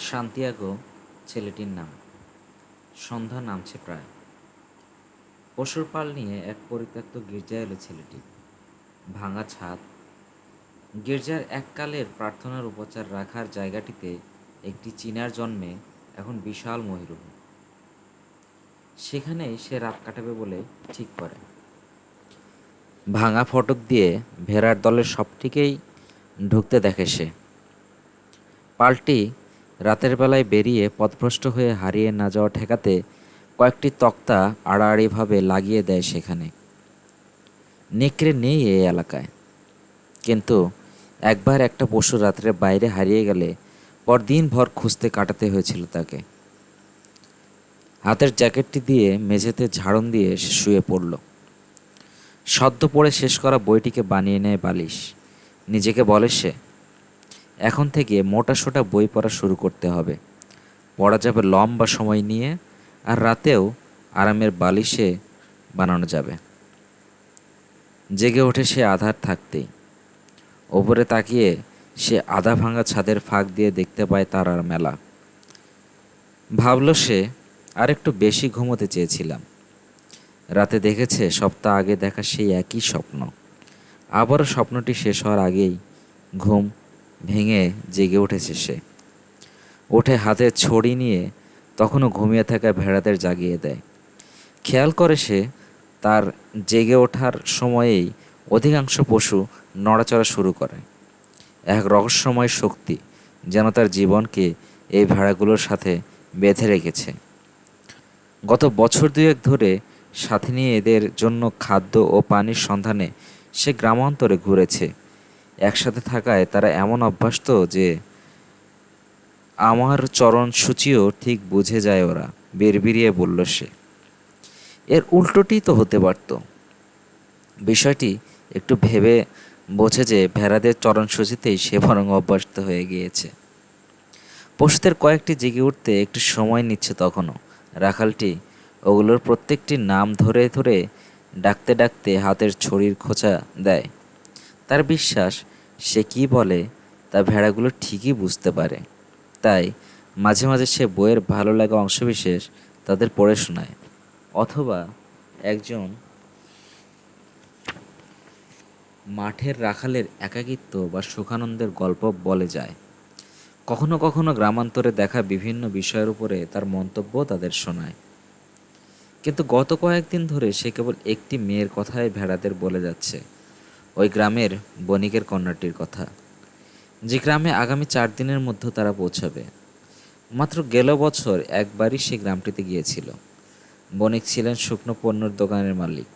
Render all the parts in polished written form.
Santiago ছেলেটির নাম। সন্ধ্যা নামছে প্রায়। পশুর পাল নিয়ে এক পরিত্যক্ত গির্জায় এলো ছেলেটি। ভাঙা ছাদ, গির্জার এককালের প্রার্থনার উপচার রাখার জায়গাটিতে একটি চিনার জন্মে এখন বিশাল ময়ূরহু। সেখানেই সে রাত কাটাবে বলে ঠিক করে। ভাঙা ফটক দিয়ে ভেড়ার দলের সবটিকেই ঢুকতে দেখে সে। পাল্টি রাতের বেলায় বেরিয়ে পথভ্রষ্ট হয়ে হারিয়ে না যাওয়া ঠেকাতে কয়েকটি তক্তা আড়াআড়িভাবে লাগিয়ে দেয় সেখানে। নেকড়ে নেই এই এলাকায়, কিন্তু একবার একটা পশু রাত্রে বাইরে হারিয়ে গেলে দিনভর খুঁজতে কাটাতে হয়েছিল তাকে। হাতের জ্যাকেটটি দিয়ে মেঝেতে ঝাড়ন দিয়ে সে শুয়ে পড়ল। সদ্য পড়ে শেষ করা বইটিকে বানিয়ে নেয় বালিশ। নিজেকে বলে সে, এখন থেকে মোটা সোটা বই পড়া শুরু করতে হবে। পড়া যাবে লম্বা সময় নিয়ে, আর রাতেও আরামের বালিশে বানানো যাবে। জেগে ওঠে সে আধার থাকতেই। ওপরে তাকিয়ে সে আধা ভাঙা ছাদের ফাঁক দিয়ে দেখতে পায় তারার মেলা। ভাবল সে, আর একটু বেশি ঘুমোতে চেয়েছিলাম। রাতে দেখেছে সপ্তাহ আগে দেখা সেই একই স্বপ্ন। আবারও স্বপ্নটি শেষ হওয়ার আগেই ঘুম ভেঙে জেগে উঠেছে সে। ওঠে হাতে ছড়ি নিয়ে তখনও ঘুমিয়ে থাকা ভেড়াদের জাগিয়ে দেয়। খেয়াল করে সে, তার জেগে ওঠার সময়েই অধিকাংশ পশু নড়াচড়া শুরু করে। এক রহস্যময় শক্তি যেন তার জীবনকে এই ভেড়াগুলোর সাথে বেঁধে রেখেছে। গত বছর দুয়েক ধরে সাথে নিয়ে এদের জন্য খাদ্য ও পানির সন্ধানে সে গ্রামান্তরে ঘুরেছে। একসাথে থাকায় তারা এমন অভ্যস্ত যে আমার চরণসূচিও ঠিক বুঝে যায় ওরা, বিড়বিড়িয়ে বলল সে। এর উল্টোটি তো হতে পারত। বিষয়টি একটু ভেবে বোঝে যে ভেড়াদের চরণসূচিতেই সে বরং অভ্যস্ত হয়ে গিয়েছে। পশুদের কয়েকটি জেগে উঠতে একটু সময় নিচ্ছে তখনও। রাখালটি ওগুলোর প্রত্যেকটির নাম ধরে ধরে ডাকতে ডাকতে হাতের ছড়ির খোঁচা দেয়। তার বিশ্বাস, সে কি বলে তা ভেড়াগুলো ঠিকই বুঝতে পারে। তাই মাঝে মাঝে সে বইয়ের ভালো লাগা অংশবিশেষ তাদের পড়ে শোনায়, অথবা একজন মাঠের রাখালের একাকিত্ব বা সুখানন্দের গল্প বলে যায়। কখনো কখনো গ্রামান্তরে দেখা বিভিন্ন বিষয়ের উপরে তার মন্তব্য তাদের শোনায়। কিন্তু গত কয়েকদিন ধরে সে কেবল একটি মেয়ের কথাই ভেড়াদের বলে যাচ্ছে, ওই গ্রামের বণিকের কন্যাটির কথা, যে গ্রামে আগামী 4 দিনের মধ্যে তারা পৌঁছাবে। মাত্র গেল বছর একবারই সে গ্রামটিতে গিয়েছিল। বণিক ছিলেন শুকনো পণ্যর দোকানের মালিক।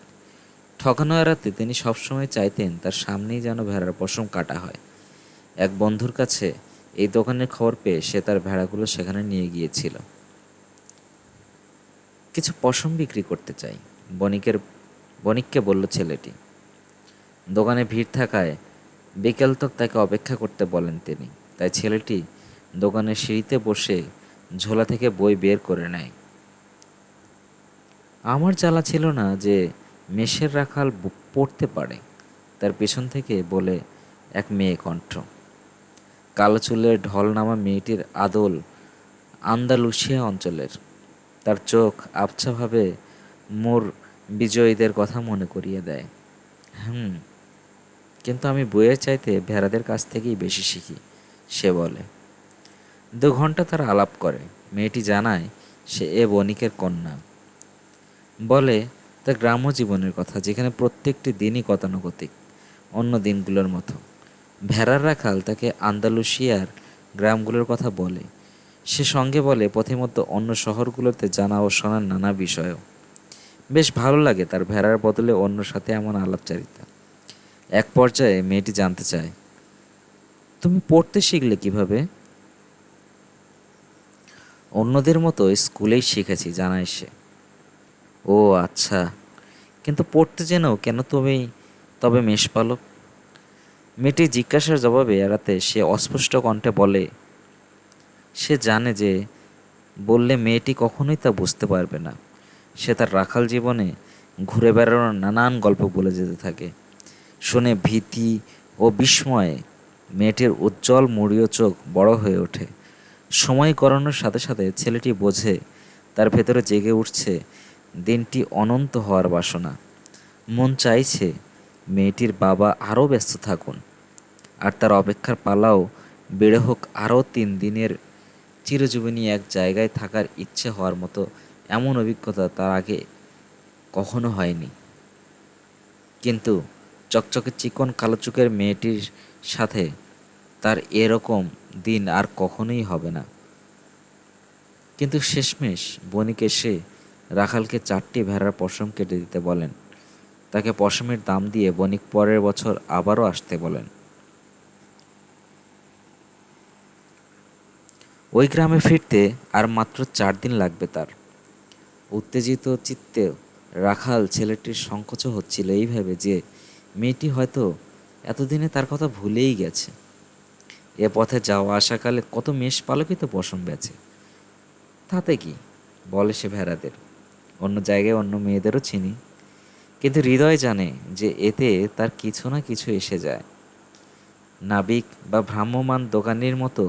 ঠকানো এড়াতে তিনি সবসময় চাইতেন তার সামনেই যেন ভেড়ার পশম কাটা হয়। এক বন্ধুর কাছে এই দোকানের খবর পেয়ে সে তার ভেড়াগুলো সেখানে নিয়ে গিয়েছিল। কিছু পশম বিক্রি করতে চাই, বণিককে বলল ছেলেটি। দোকানে ভিড় থাকায় বিকেল তক তাকে অপেক্ষা করতে বলেন তিনি। তাই ছেলেটি দোকানের সিঁড়িতে বসে ঝোলা থেকে বই বের করে নেয়। আমার জ্বালা ছিল না যে মেষের রাখাল পড়তে পারে, তার পেছন থেকে বলে এক মেয়ে কণ্ঠ। কালো চুলের ঢল নামা মেয়েটির আদল আন্দালুসিয়া অঞ্চলের। তার চোখ আবছাভাবে মোর বিজয়ীদের কথা মনে করিয়ে দেয়। কিন্তু আমি বইয়ের চাইতে ভেড়াদের কাছ থেকেই বেশি শিখি, সে বলে। 2 ঘন্টা তারা আলাপ করে। মেয়েটি জানায় সে এ বণিকের কন্যা। বলে তার গ্রাম্য জীবনের কথা, যেখানে প্রত্যেকটি দিনই গতানুগতিক, অন্য দিনগুলোর মতো। ভেড়ার রাখাল তাকে আন্দালুসিয়ার গ্রামগুলোর কথা বলে। সে সঙ্গে বলে পথিমধ্যে অন্য শহরগুলোতে জানা ও শোনার নানা বিষয়ও। বেশ ভালো লাগে তার ভেড়ার বদলে অন্য সাথে এমন আলাপচারিতা। এক পর্যায়ে মেয়েটি জানতে চায়, তুমি পড়তে শিখলে কিভাবে? অন্যদের মতো স্কুলেই শিখেছি, জানায় সে। ও আচ্ছা, কিন্তু পড়তে জেনেও কেন তুমি তবে মেষপালক? মেয়েটির জিজ্ঞাসার জবাবে এড়াতে সে অস্পষ্ট কণ্ঠে বলে, সে জানে যে বললে মেয়েটি কখনোই তা বুঝতে পারবে না। সে তার রাখাল জীবনে ঘুরে বেড়ানোর নানান গল্প বলে যেতে থাকে। শুনে ভীতি ও বিস্ময়ে মেয়েটির উজ্জ্বল মুড়িও চোখ বড় হয়ে ওঠে। সময় গড়ানোর সাথে সাথে ছেলেটি বোঝে তার ভেতরে জেগে উঠছে দিনটি অনন্ত হওয়ার বাসনা। মন চাইছে মেয়েটির বাবা আরও ব্যস্ত থাকুন, আর তার অপেক্ষার পালাও বেড়ে হোক আরও 3 দিনের। চিরজীবনী এক জায়গায় থাকার ইচ্ছে হওয়ার মতো এমন অভিজ্ঞতা তার আগে কখনো হয়নি। কিন্তু চকচকে চিকন কালো চোখের মেয়েটির সাথে তার এরকম দিন আর কখনোই হবে না। কিন্তু শেষমেশ বণিক এসে রাখালকে 4টি ভেড়ার পশম কেটে দিতে বলেন। তাকে পশমের দাম দিয়ে বণিক পরের বছর আবারও আসতে বলেন। ওই গ্রামে ফিরতে আর মাত্র 4 দিন লাগবে তার। উত্তেজিত চিত্তে রাখাল ছেলেটির সংকোচ হচ্ছিল এই ভেবে যে মেয়েটি হয়তো এতদিনে তার কথা ভুলেই গেছে। এ পথে যাওয়া আসাকালে কত মেষ পালকই তো পশম বেচে, তাতে কি বলে সে ভেড়াদের। অন্য জায়গায় অন্য মেয়েদেরও চিনি, কিন্তু হৃদয় জানে যে এতে তার কিছু না কিছু এসে যায়। নাবিক বা ভ্রাম্যমান দোকানির মতো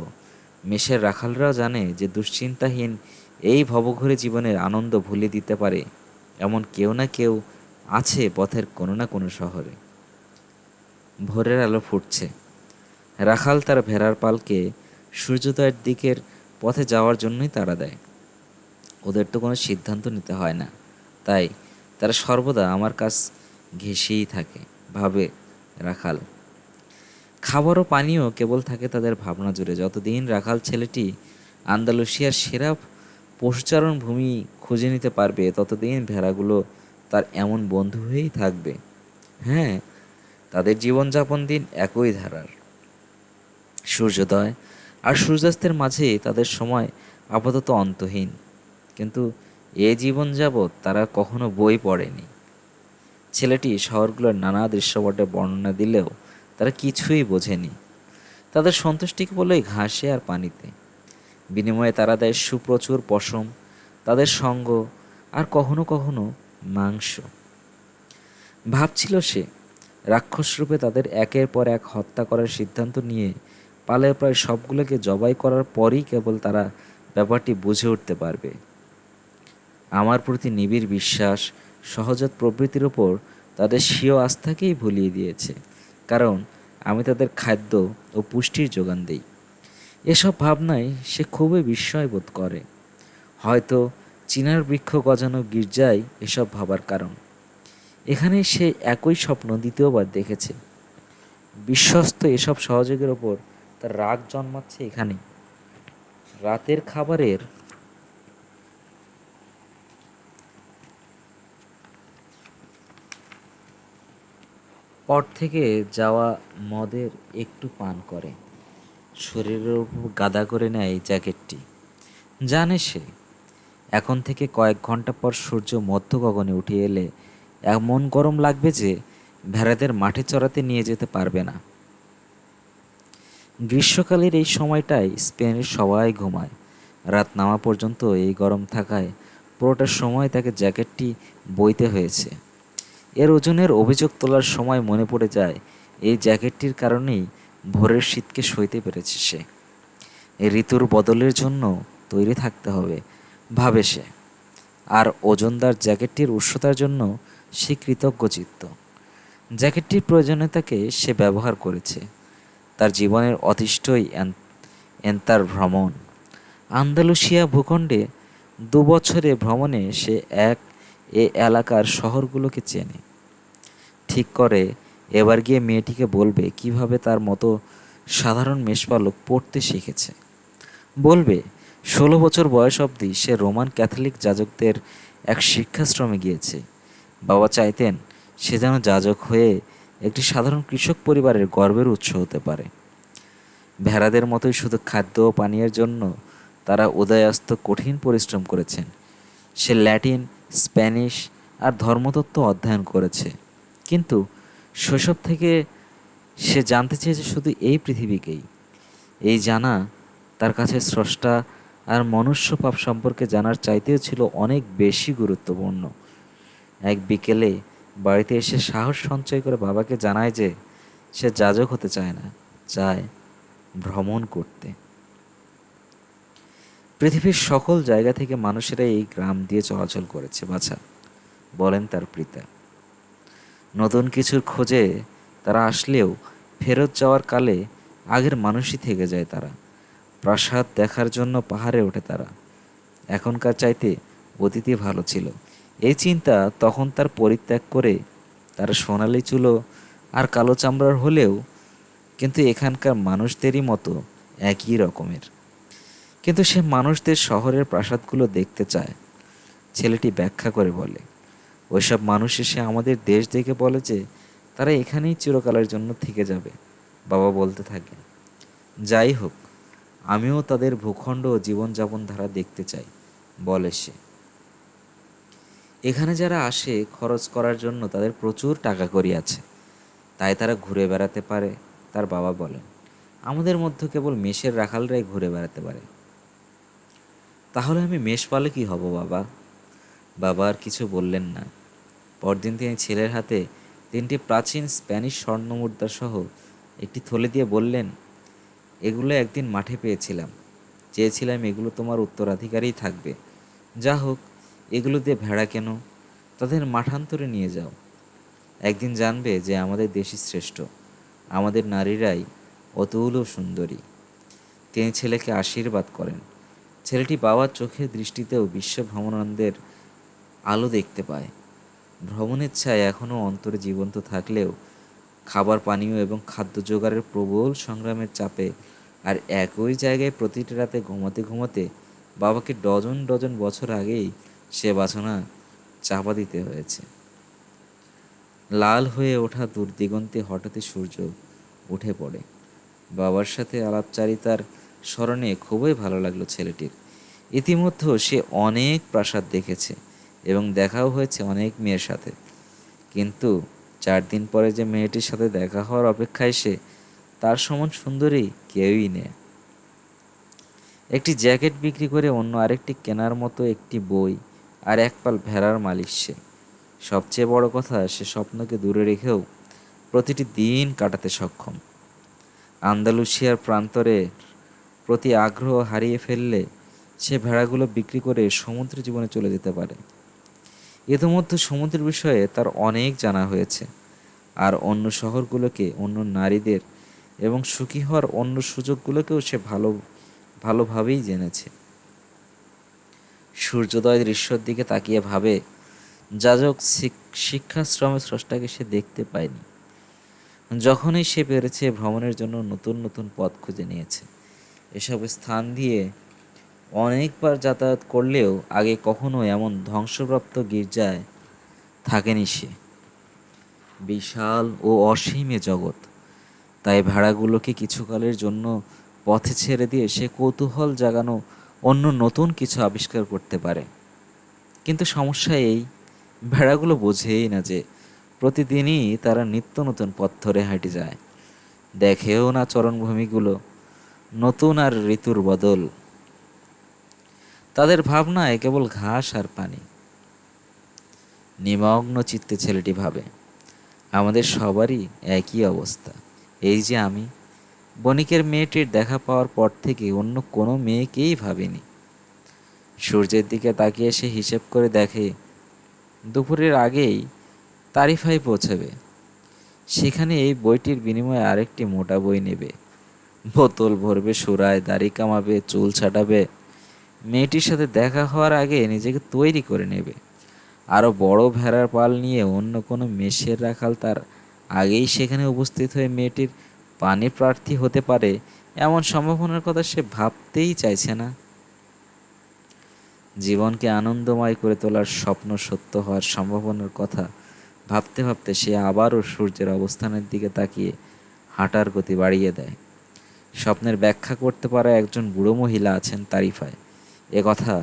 মেষের রাখালরাও জানে যে দুশ্চিন্তাহীন এই ভবঘুরে জীবনের আনন্দ ভুলে দিতে পারে এমন কেউ না কেউ আছে পথের কোনো না কোনো শহরে। ভোরের আলো ফুটছে। রাখাল তার ভেড়ার পালকে সূর্যোদয়ের দিকের পথে যাওয়ার জন্যই তাড়া দেয়। ওদের তো কোনো সিদ্ধান্ত নিতে হয় না, তাই তারা সর্বদা আমার কাছ ঘেঁষেই থাকে, ভাবে রাখাল। খাবার ও পানীয় কেবল থাকে তাদের ভাবনা জুড়ে। যতদিন রাখাল ছেলেটি আন্দালুসিয়ার সেরা পশুচারণ ভূমি খুঁজে নিতে পারবে, ততদিন ভেড়াগুলো তার এমন বন্ধু হয়েই থাকবে। হ্যাঁ, তাদের জীবনযাপন দিন একই ধারার। সূর্যোদয় আর সূর্যাস্তের মাঝে তাদের সময় আপাতত অন্তহীন, কিন্তু এ জীবন যাবৎ তারা কখনো বই পড়েনি। ছেলেটি শহরগুলোর নানা দৃশ্যপটে বর্ণনা দিলেও তারা কিছুই বোঝেনি। তাদের সন্তুষ্টি কেবল ওই ঘাসে আর পানিতে। বিনিময়ে তারা দেয় সুপ্রচুর পশম, তাদের সঙ্গ, আর কখনো কখনো মাংস। ভাবছিল সে, রাক্ষসরূপে তাদের একের পর এক হত্যা করার সিদ্ধান্ত নিয়ে পালে প্রায় সবগুলোকে জবাই করার পরই কেবল তারা ব্যাপারটি বুঝে উঠতে পারবে। আমার প্রতি নিবিড় বিশ্বাস, সহজাত প্রবৃত্তির ওপর তাদের স্বীয় আস্থাকেই ভুলিয়ে দিয়েছে, কারণ আমি তাদের খাদ্য ও পুষ্টির যোগান দিই। এসব ভাবনায় সে খুবই বিস্ময় বোধ করে। হয়তো চিনার বৃক্ষ গজানো গির্জায় এসব ভাবার কারণ। এখানেই সে একই স্বপ্ন দ্বিতীয়বার দেখেছে। বিশ্বস্ত এসব সহযোগের ওপর তার রাগ জন্মাচ্ছে এখানেই। রাতের খাবারের পর থেকে যাওয়া মদের একটু পান করে শরীরের উপর গাদা করে নেয় এই জ্যাকেটটি। জানে সে এখন থেকে কয়েক ঘন্টা পর সূর্য মধ্য গগনে উঠে এলে এমন গরম লাগবে যে ভেড়াদের মাঠে চড়াতে নিয়ে যেতে পারবে না। গ্রীষ্মকালের এই সময়টায় স্পেনের সবাই ঘুমায়। রাত নামা পর্যন্ত এই গরম থাকায় পুরোটা সময় তাকে জ্যাকেটটি বইতে হয়েছে। এর ওজনের অভিযোগ তোলার সময় মনে পড়ে যায় এই জ্যাকেটটির কারণেই ভোরের শীতকে সইতে পেরেছে সে। এই ঋতুর বদলের জন্য তৈরি থাকতে হবে, ভাবে সে। আর ওজনদার জ্যাকেটটির উষ্ণতার জন্য সে কৃতজ্ঞচিত্ত। জ্যাকেটটির প্রয়োজনীয়তাকে সে ব্যবহার করেছে। তার জীবনের অতিষ্ঠই তার ভ্রমণ। আন্দালুসিয়া ভূখণ্ডে 2 বছরে ভ্রমণে সে এ এলাকার শহরগুলোকে চেনে। ঠিক করে এবার গিয়ে মেয়েটিকে বলবে কিভাবে তার মতো সাধারণ মেষপালক পড়তে শিখেছে। বলবে 16 বছর বয়স অবধি সে রোমান ক্যাথলিক যাজকদের এক শিক্ষাশ্রমে গিয়েছে। বাবা চাইতেন সে যেন যাজক হয়ে একটি সাধারণ কৃষক পরিবারের গর্বের উৎস হতে পারে। ভেড়াদের মতোই শুধু খাদ্য ও পানীয়ের জন্য তারা উদয়াস্ত কঠিন পরিশ্রম করেছেন। সে ল্যাটিন, স্প্যানিশ আর ধর্মতত্ত্ব অধ্যয়ন করেছে, কিন্তু শৈশব থেকে সে জানতে চেয়েছে শুধু এই পৃথিবীকেই। এই জানা তার কাছে স্রষ্টা আর মনুষ্য পাপ সম্পর্কে জানার চাইতেও ছিল অনেক বেশি গুরুত্বপূর্ণ। এক বিকেলে বাড়িতে এসে সাহস সঞ্চয় করে বাবাকে জানায় যে সে যাজক হতে চায় না, চায় ভ্রমণ করতে। পৃথিবীর সকল জায়গা থেকে মানুষেরা এই গ্রাম দিয়ে চলাচল করেছে বাছা, বলেন তার পিতা। নতুন কিছুর খোঁজে তারা আসলেও ফেরত যাওয়ার কালে আগের মানুষই থেকে যায় তারা। প্রাসাদ দেখার জন্য পাহাড়ে ওঠে তারা। এখনকার চাইতে অতীতই ভালো ছিল, এই চিন্তা তখন তার পরিত্যাগ করে তারা সোনালি চুলো আর কালো চামড়ার হলেও কিন্তু এখানকার মানুষদেরই মতো একই রকমের। কিন্তু সে মানুষদের শহরের প্রাসাদগুলো দেখতে চায়। ছেলেটি ব্যাখ্যা করে বলে, ওইসব মানুষ এসে আমাদের দেশ দেখে বলে যে তারা এখানেই চিরকালের জন্য থেকে যাবে। বাবা বলতে থাকে, যাই হোক, আমিও তাদের ভূখণ্ড ও জীবনযাপন ধারা দেখতে চাই, বলে সে। এখানে যারা আসে খরচ করার জন্য তাদের প্রচুর টাকা কড়ি আছে, তাই তারা ঘুরে বেড়াতে পারে, তার বাবা বলেন। আমাদের মধ্যে কেবল মেষের রাখালরাই ঘুরে বেড়াতে পারে। তাহলে আমি মেষ পালে কি হব বাবা? বাবা আর কিছু বললেন না। পরদিন তিনি ছেলের হাতে 3টি প্রাচীন স্প্যানিশ স্বর্ণমুদ্রা সহ একটি থলে দিয়ে বললেন, এগুলো একদিন মাঠে পেয়েছিলাম, চেয়েছিলাম এগুলো তোমার উত্তরাধিকারই থাকবে। যা হোক, এগুলো দিয়ে ভেড়া কেন, তাদের মাঠান্তরে নিয়ে যাও। একদিন জানবে যে আমাদের দেশই শ্রেষ্ঠ, আমাদের নারীরাই অতুল সুন্দরী। তিনি ছেলেকে আশীর্বাদ করেন। ছেলেটি বাবার চোখের দৃষ্টিতেও বিশ্ব ভ্রমণানন্দের আলো দেখতে পায়। ভ্রমণের ছায় এখনও অন্তরে জীবন্ত থাকলেও খাবার পানীয় এবং খাদ্য জোগাড়ের প্রবল সংগ্রামের চাপে আর একই জায়গায় প্রতিটা রাতে ঘুমাতে ঘুমাতে বাবাকে ডজন ডজন বছর আগেই সে বাসনা চাপা দিতে হয়েছে। লাল হয়ে ওঠা দূরদিগন্তে হঠাৎই সূর্য উঠে পড়ে। বাবার সাথে আলাপচারিতার স্মরণে খুবই ভালো লাগলো ছেলেটির। ইতিমধ্যে সে অনেক প্রাসাদ দেখেছে এবং দেখাও হয়েছে অনেক মেয়ের সাথে, কিন্তু 4 দিন পরে যে মেয়েটির সাথে দেখা হওয়ার অপেক্ষায় সে, তার সমান সুন্দরী কেউই নেই। একটি জ্যাকেট বিক্রি করে অন্য আরেকটি কেনার মতো একটি বই আর এক পাল ভেড়ার মালিক সে। সবচেয়ে বড় কথা, সে স্বপ্নকে দূরে রেখেও প্রতিটি দিন কাটাতে সক্ষম। আন্দালুসিয়ার প্রান্তরের প্রতি আগ্রহ হারিয়ে ফেললে সে ভেড়াগুলো বিক্রি করে সমুদ্র জীবনে চলে যেতে পারে। ইতিমধ্যে সমুদ্রের বিষয়ে তার অনেক জানা হয়েছে, আর অন্য শহরগুলোকে, অন্য নারীদের এবং সুখী হওয়ার অন্য সুযোগগুলোকেও সে ভালোভাবেই জেনেছে। সূর্যোদয় দৃশ্যর দিকে তাকিয়ে ভাবে, যাজক শিক্ষাশ্রমে স্রষ্টাকে সে দেখতে পায়নি। যখনই সে পেরেছে ভ্রমণের জন্য নতুন নতুন পথ খুঁজে নিয়েছে। এসব স্থান দিয়ে অনেকবার যাতায়াত করলেও আগে কখনো এমন ধ্বংসপ্রাপ্ত গির্জায় থাকেনি সে। বিশাল ও অসীম এ জগৎ, তাই ভেড়াগুলোকে কিছুকালের জন্য পথে ছেড়ে দিয়ে সে কৌতূহল জাগানো অন্য নতুন কিছু আবিষ্কার করতে পারে। কিন্তু সমস্যা এই, ভেড়াগুলো বোঝেই না যে প্রতিদিনই তারা নিত্য নতুন পথ ধরে হাঁটে যায়। দেখেও না চরণভূমিগুলো, নতুন আর ঋতুর বদল। তাদের ভাবনায় কেবল ঘাস আর পানি। নিমগ্ন চিত্তে ছেলেটি ভাবে, আমাদের সবারই একই অবস্থা। এই যে আমি, বণিকের মেয়েটির দেখা পাওয়ার পর থেকে অন্য কোনো মেয়েকেই ভাবিনি। সূর্যের দিকে তাকিয়ে সে হিসেব করে দেখে, দুপুরের আগেই তারিফায় পৌঁছাবে। সেখানে এই বইটির বিনিময়ে আরেকটি মোটা বই নেবে, বোতল ভরবে, সুরায় দাড়ি কামাবে, চুল ছাটাবে। মেয়েটির সাথে দেখা হওয়ার আগে নিজেকে তৈরি করে নেবে। আরও বড় ভেড়ার পাল নিয়ে অন্য কোনো মেষের রাখাল তার আগেই সেখানে উপস্থিত হয়ে মেয়েটির পানি প্রার্থী হতে পারে, এমন সম্ভাবনার কথা সে ভাবতেই চাইছে না। জীবনকে আনন্দময় করে তোলার স্বপ্ন সত্য হওয়ার সম্ভাবনার কথা ভাবতে ভাবতে সে আবারও সূর্যের অবস্থানের দিকে তাকিয়ে হাঁটার গতি বাড়িয়ে দেয়। স্বপ্নের ব্যাখ্যা করতে পারা একজন বুড়ো মহিলা আছেন তারিফায়, এ কথা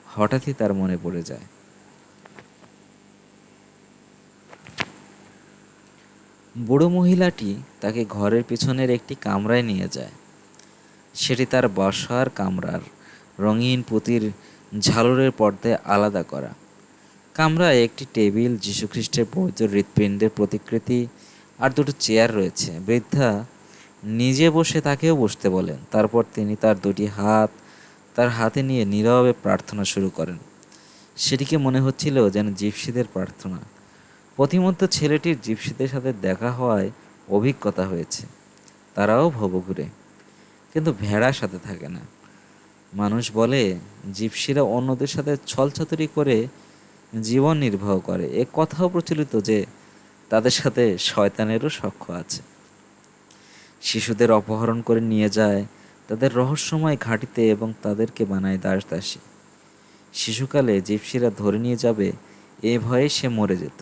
হঠাৎই তার মনে পড়ে যায়। বুড়ো মহিলাটি তাকে ঘরের পিছনের একটি কামরায় নিয়ে যায়। সেটি তার বসার কামরার রঙিন পুঁতির ঝালরের পর্দায় আলাদা করা। কামরায় একটি টেবিল, যীশুখ্রিস্টের পবিত্র হৃৎপিণ্ডের প্রতিকৃতি আর দুটো চেয়ার রয়েছে। বৃদ্ধা নিজে বসে তাকেও বসতে বলেন। তারপর তিনি তার দুটি হাত তার হাতে নিয়ে নীরবে প্রার্থনা শুরু করেন। সেটিকে মনে হচ্ছিল যেন জিপসিদের প্রার্থনা। পথিমধ্যে ছেলেটির জিপসিদের সাথে দেখা হওয়ায় অভিজ্ঞতা হয়েছে। তারাও ভবঘুরে, কিন্তু ভেড়ার সাথে থাকে না। মানুষ বলে জিপসিরা অন্যদের সাথে ছলচাতুরি করে জীবন নির্বাহ করে। এ কথাও প্রচলিত যে তাদের সাথে শয়তানেরও সখ্য আছে। শিশুদের অপহরণ করে নিয়ে যায় তাদের রহস্যময় ঘাঁটিতে এবং তাদেরকে বানায় দাসদাসী। শিশুকালে জিপসিরা ধরে নিয়ে যাবে এ ভয়ে সে মরে যেত।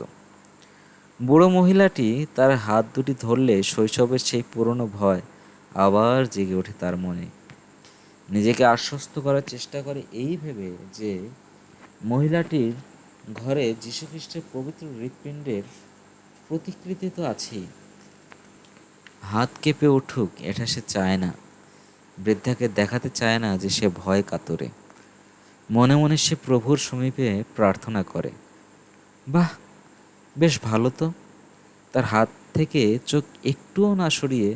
বুড়ো মহিলাটি তার হাত দুটি ধরলে শৈশবের সেই পুরনো ভয় আবার জেগে ওঠে তার মনে। নিজেকে আশ্বস্ত করার চেষ্টা করে এই ভেবে যে মহিলাটির ঘরে যীশুখ্রিস্টের পবিত্র হৃৎপিণ্ডের প্রতিকৃতি তো আছেই। হাত কেঁপে উঠুক এটা সে চায় না। বৃদ্ধাকে দেখাতে চায় না যে সে ভয় কাতরে। মনে মনে সে প্রভুর সমীপে প্রার্থনা করে। বাহ, বেশ ভালো তো। তার হাত থেকে চোখ একটুও না সরিয়ে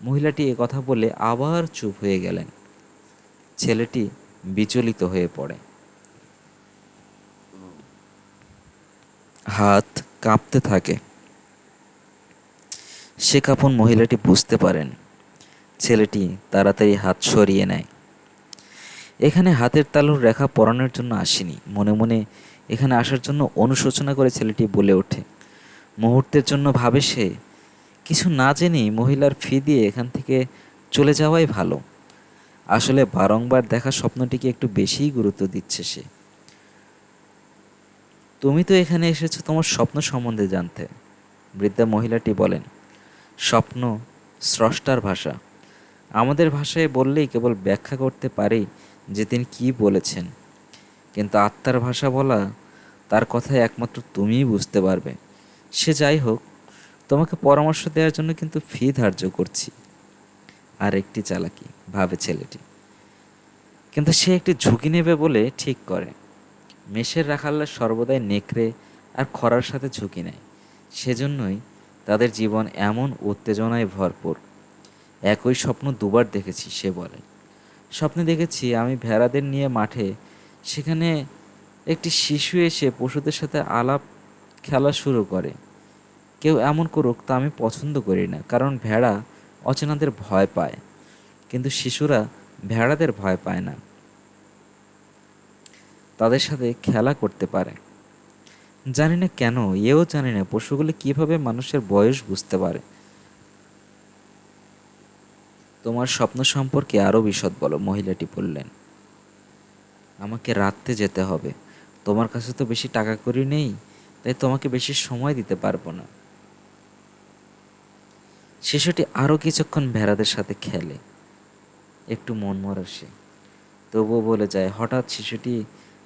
মহিলাটি কথা বলে আবার চুপ হয়ে গেলেন। ছেলেটি বিচলিত হয়ে পড়ে। হাত কাঁপতে থাকে। সে কাঁপন মহিলাটি বুঝতে পারেন। ছেলেটি তাড়াতাড়ি হাত সরিয়ে নেয়। এখানে হাতের তালুর রেখা পরানোর জন্য আসেনি। মনে মনে এখানে আসার জন্য অনুশোচনা করে ছেলেটি বলে ওঠে। মুহূর্তের জন্য ভাবে সে কিছু না জেনেই মহিলার ফি দিয়ে এখান থেকে চলে যাওয়াই ভালো। আসলে বারংবার দেখা স্বপ্নটিকে একটু বেশিই গুরুত্ব দিচ্ছে সে। তুমি তো এখানে এসেছো তোমার স্বপ্ন সম্বন্ধে জানতে, বৃদ্ধা মহিলাটি বলেন। স্বপ্ন স্রষ্টার ভাষা। আমাদের ভাষায় বললেই কেবল ব্যাখ্যা করতে পারি যে তিনি কী বলেছেন, কিন্তু আত্মার ভাষা বলা, তার কথায় একমাত্র তুমিই বুঝতে পারবে। সে যাই হোক, তোমাকে পরামর্শ দেওয়ার জন্য কিন্তু ফি ধার্য করছি। আর একটি চালাকি, ভাবে ছেলেটি। কিন্তু সে একটি ঝুঁকি নেবে বলে ঠিক করে। মেষের রাখালরা সর্বদাই নেকড়ে আর খরার সাথে ঝুঁকি নেয়। সেজন্যই তাদের জীবন এমন উত্তেজনায় ভরপুর। একই স্বপ্ন দুবার দেখেছি, সে বলে। স্বপ্নে দেখেছি আমি ভেড়াদের নিয়ে মাঠে, সেখানে একটি শিশু এসে পশুদের সাথে আলাপ খেলা শুরু করে। কেউ এমন করুক তা আমি পছন্দ করি না, কারণ ভেড়া অচেনাদের ভয় পায়, কিন্তু শিশুরা ভেড়াদের ভয় পায় না। তাদের সাথে খেলা করতে পারে। জানি না কেন, এও জানি না পশুগুলি কিভাবে মানুষের বয়স বুঝতে পারে। তোমার স্বপ্ন সম্পর্কে আরও বিশদ বলো, মহিলাটি বললেন। আমাকে রাত্রে যেতে হবে। তোমার কাছে তো বেশি টাকা কড়ি নেই, তাই তোমাকে বেশি সময় দিতে পারবো না। শিশুটি আরও কিছুক্ষণ ভেড়াদের সাথে খেলে। একটু মনমরা সে, তবুও বলে যায়। হঠাৎ শিশুটি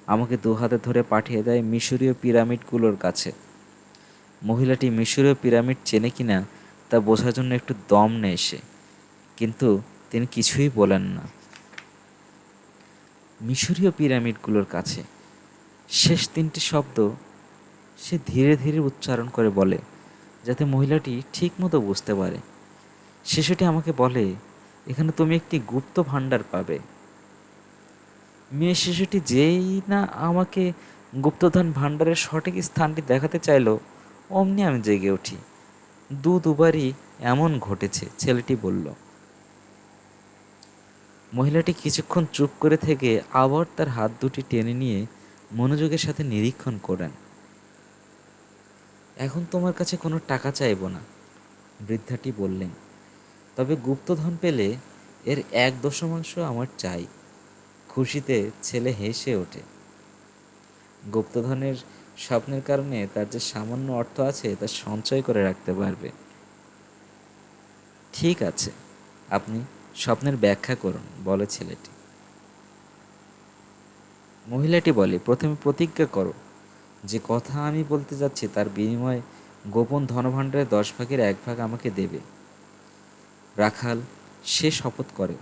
আমাকে দু হাতে ধরে পাঠিয়ে দেয় মিশরীয় পিরামিডগুলোর কাছে। মহিলাটি মিশরীয় পিরামিড চেনে কিনা তা বোঝার জন্য একটু দম নেয় সে, কিন্তু তিনি কিছুই বলেন না। মিশরীয় পিরামিডগুলোর কাছে, শেষ তিনটি শব্দ সে ধীরে ধীরে উচ্চারণ করে বলে, যাতে মহিলাটি ঠিক মতো বুঝতে পারে। শিশুটি আমাকে বলে, এখানে তুমি একটি গুপ্ত ভাণ্ডার পাবে। মেয়ে শিশুটি যেই না আমাকে গুপ্তধন ভাণ্ডারের সঠিক স্থানটি দেখাতে চাইল, অমনি আমি জেগে উঠি। দুবারই এমন ঘটেছে, ছেলেটি বলল। মহিলাটি কিছুক্ষণ চুপ করে থেকে আবার তার হাত দুটি টেনে নিয়ে মনোযোগের সাথে নিরীক্ষণ করেন। এখন তোমার কাছে কোনো টাকা চাইব না, বৃদ্ধাটি বললেন। তবে গুপ্তধন পেলে এর 1/10 আমার চাই। খুশিতে ছেলে হেসে ওঠে। গুপ্তধনের স্বপ্নের কারণে তার যে সামান্য অর্থ আছে তা সঞ্চয় করে রাখতে পারবে। ঠিক আছে, আপনি স্বপ্নের ব্যাখ্যা করুন, বলে ছেলেটি। মহিলাটি বলে, প্রথমে প্রতিজ্ঞা করো যে কথা আমি বলতে যাচ্ছি তার বিনিময়ে গোপন ধনভাণ্ডারের 10 ভাগের 1 ভাগ আমাকে দেবে। রাখাল সে শপথ করে।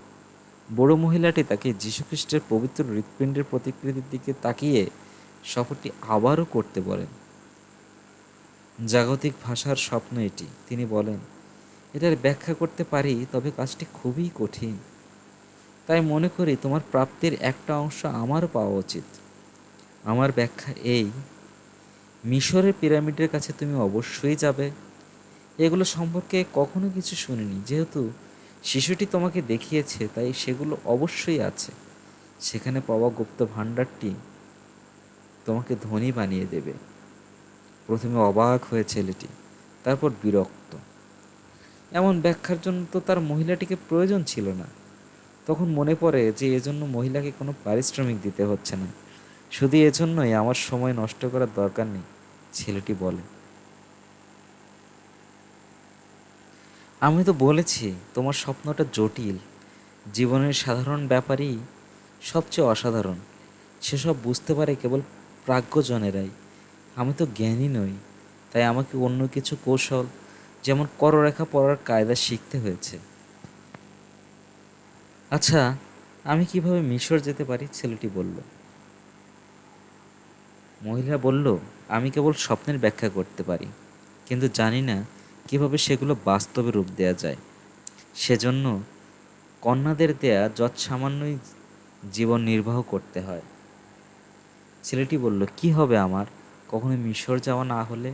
বুড়ো মহিলাটি তাকে যীশুখ্রিস্টের পবিত্র হৃৎপিণ্ডের প্রতিকৃতির দিকে তাকিয়ে শপথটি আবারও করতে বলেন। জাগতিক ভাষার স্বপ্ন এটি, তিনি বলেন। এটার ব্যাখ্যা করতে পারি, তবে কাজটি খুবই কঠিন। তাই মনে করি তোমার প্রাপ্তির একটা অংশ আমারও পাওয়া উচিত। আমার ব্যাখ্যা এই, মিশরের পিরামিডের কাছে তুমি অবশ্যই যাবে। এগুলো সম্পর্কে কখনো কিছু শুনিনি, যেহেতু শিশুটি তোমাকে দেখিয়েছে তাই সেগুলো অবশ্যই আছে। সেখানে পাওয়া গুপ্ত ভাণ্ডারটি তোমাকে ধনী বানিয়ে দেবে। প্রথমে অবাক হয়ে ছেলেটি, তারপর বিরক্ত। এমন ব্যাখ্যার জন্য তো তার মহিলাটিকে প্রয়োজন ছিল না। তখন মনে পড়ে যে এজন্য মহিলাকে কোনো পারিশ্রমিক দিতে হচ্ছে না, শুধু এজন্যই আমার সময় নষ্ট করার দরকার নেই। ছেলেটি বলে, আমি তো বলেছি তোমার স্বপ্নটা জটিল। জীবনের সাধারণ ব্যাপারই সবচেয়ে অসাধারণ। সেসব বুঝতে পারে কেবল প্রাজ্ঞজনেরাই। আমি তো জ্ঞানী নই, তাই আমাকে অন্য কিছু কৌশল, যেমন কররেখা পড়ার কায়দা শিখতে হয়েছে। আচ্ছা, আমি কিভাবে মিশর যেতে পারি? ছেলেটি বলল। মহিলা বলল, আমি কেবল স্বপ্নের ব্যাখ্যা করতে পারি, কিন্তু জানি না কিভাবে সেগুলো বাস্তবে রূপ দেওয়া যায়। সেজন্য কন্যাদের দেয়া যৎসামান্যই জীবন নির্বাহ করতে হয়। ছেলেটি বলল, কি হবে আমার কখনো মিশর যাওয়া না হলে?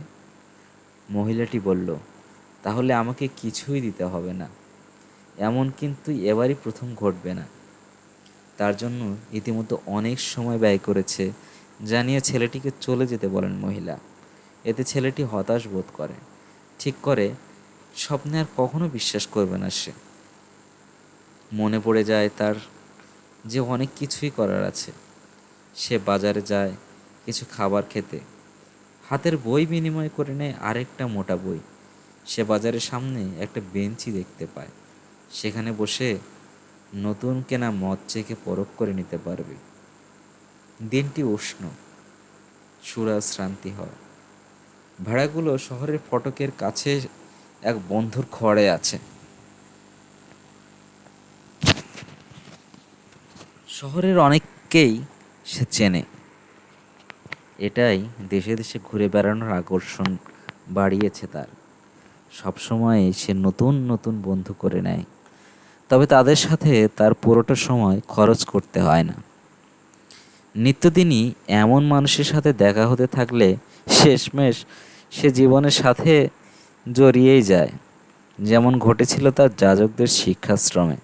মহিলাটি বলল, তাহলে আমাকে কিছুই দিতে হবে না। এমন কিন্তু এবারই প্রথম ঘটবে না। তার জন্য ইতিমধ্যে অনেক সময় ব্যয় করেছে জানিয়ে ছেলেটিকে চলে যেতে বলেন মহিলা। এতে ছেলেটি হতাশ বোধ করে, ঠিক করে স্বপ্নে আর কখনো বিশ্বাস করবে না সে। মনে পড়ে যায় তার যে অনেক কিছুই করার আছে। সে বাজারে যায় কিছু খাবার খেতে, হাতের বই বিনিময় করে নেয় আরেকটা মোটা বই। সে বাজারের সামনে একটা বেঞ্চি দেখতে পায়, সেখানে বসে নতুন কেনা মদ চেখে পরখ করে নিতে পারবে। দিনটি উষ্ণ, সুরাজ শ্রান্তি হয়। ভেড়াগুলো শহরের ফটকের কাছে এক বন্ধুর ঘরে আছে। শহরের অনেককেই সে চেনে। এটাই দেশে দেশে ঘুরে বেড়ানোর আকর্ষণ বাড়িয়েছে তার। সবসময় সে নতুন নতুন বন্ধু করে নেয়, তবে তাদের সাথে তার পুরোটা সময় খরচ করতে হয় না। নিত্যদিনই এমন মানুষের সাথে দেখা হতে থাকলে শেষমেশ সে জীবনের সাথে জড়িয়েই যায়, যেমন ঘটেছিল তার যাজকদের শিক্ষাশ্রমে।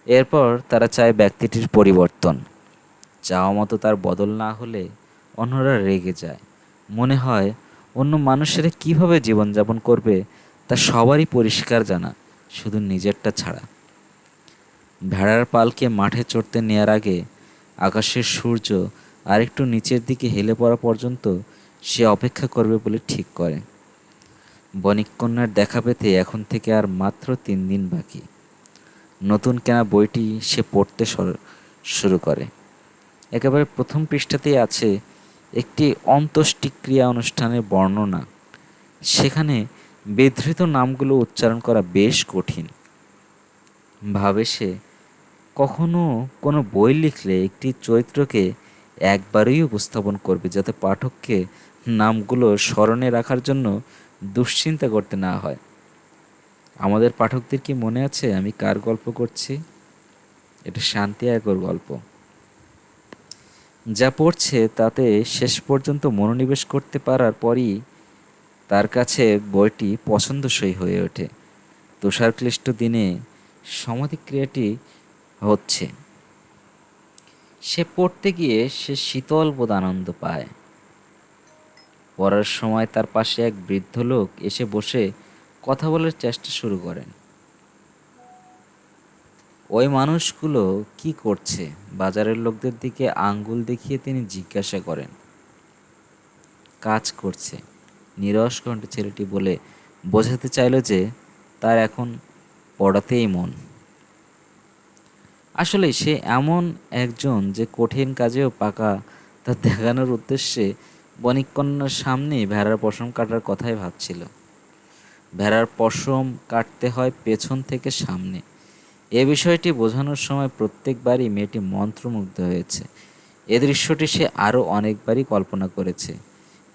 এরপর তারা চায় ব্যক্তিটির পরিবর্তন। চাওয়া মতো তার বদল না হলে অন্যরা রেগে যায়। মনে হয় অন্য মানুষেরা কীভাবে জীবনযাপন করবে তা সবারই পরিষ্কার জানা, শুধু নিজেরটা ছাড়া। ভেড়ার পালকে মাঠে চড়তে নেওয়ার আগে আকাশের সূর্য আরেকটু নিচের দিকে হেলে পড়া পর্যন্ত সে অপেক্ষা করবে বলে ঠিক করে। বণিককন্যার দেখা পেতে এখন থেকে আর মাত্র 3 দিন বাকি। নতুন কেনা বইটি সে পড়তে শুরু করে। একেবারে প্রথম পৃষ্ঠাতেই আছে একটি অন্ত্যেষ্টিক্রিয়া অনুষ্ঠানের বর্ণনা। সেখানে বিধৃত নামগুলো উচ্চারণ করা বেশ কঠিন। ভাবে সে, কখনো কোনো বই লিখলে একটি চরিত্রকে একবারেই উপস্থাপন করবে, যাতে পাঠককে নামগুলো স্মরণে রাখার জন্য দুশ্চিন্তা করতে না হয়। আমাদের পাঠকদের কি মনে আছে আমি কার গল্প করছি? এটা শান্তি আয়কর গল্প। যা পড়ছে তাতে শেষ পর্যন্ত মনোনিবেশ করতে পারার পরই তার কাছে বইটি পছন্দসই হয়ে ওঠে। তুষারক্লিষ্ট দিনে সমাধিক্রিয়াটি হচ্ছে। সে পড়তে গিয়ে সে শীতল বোধ আনন্দ পায়। পড়ার সময় তার পাশে এক বৃদ্ধ লোক এসে বসে কথা বলার চেষ্টা শুরু করেন। ওই মানুষগুলো কি করছে? বাজারের লোকদের দিকে আঙ্গুল দেখিয়ে তিনি জিজ্ঞাসা করেন। কাজ করছে, নিরস কণ্ঠে ছেলেটি বলে বোঝাতে চাইল যে তার এখন পড়াতেই মন। আসলে সে এমন একজন যে কঠিন কাজেও পাকা, তা দেখানোর উদ্দেশ্যে বণিককন্যার সামনেই ভেড়ার পশম কাটার কথাই ভাবছিল। ভেড়ার পশম কাটতে হয় পেছন থেকে সামনে। এ বিষয়টি বোঝানোর সময় প্রত্যেকবারই মেয়েটি মন্ত্রমুগ্ধ হয়েছে। এ দৃশ্যটি সে আরও অনেকবারই কল্পনা করেছে।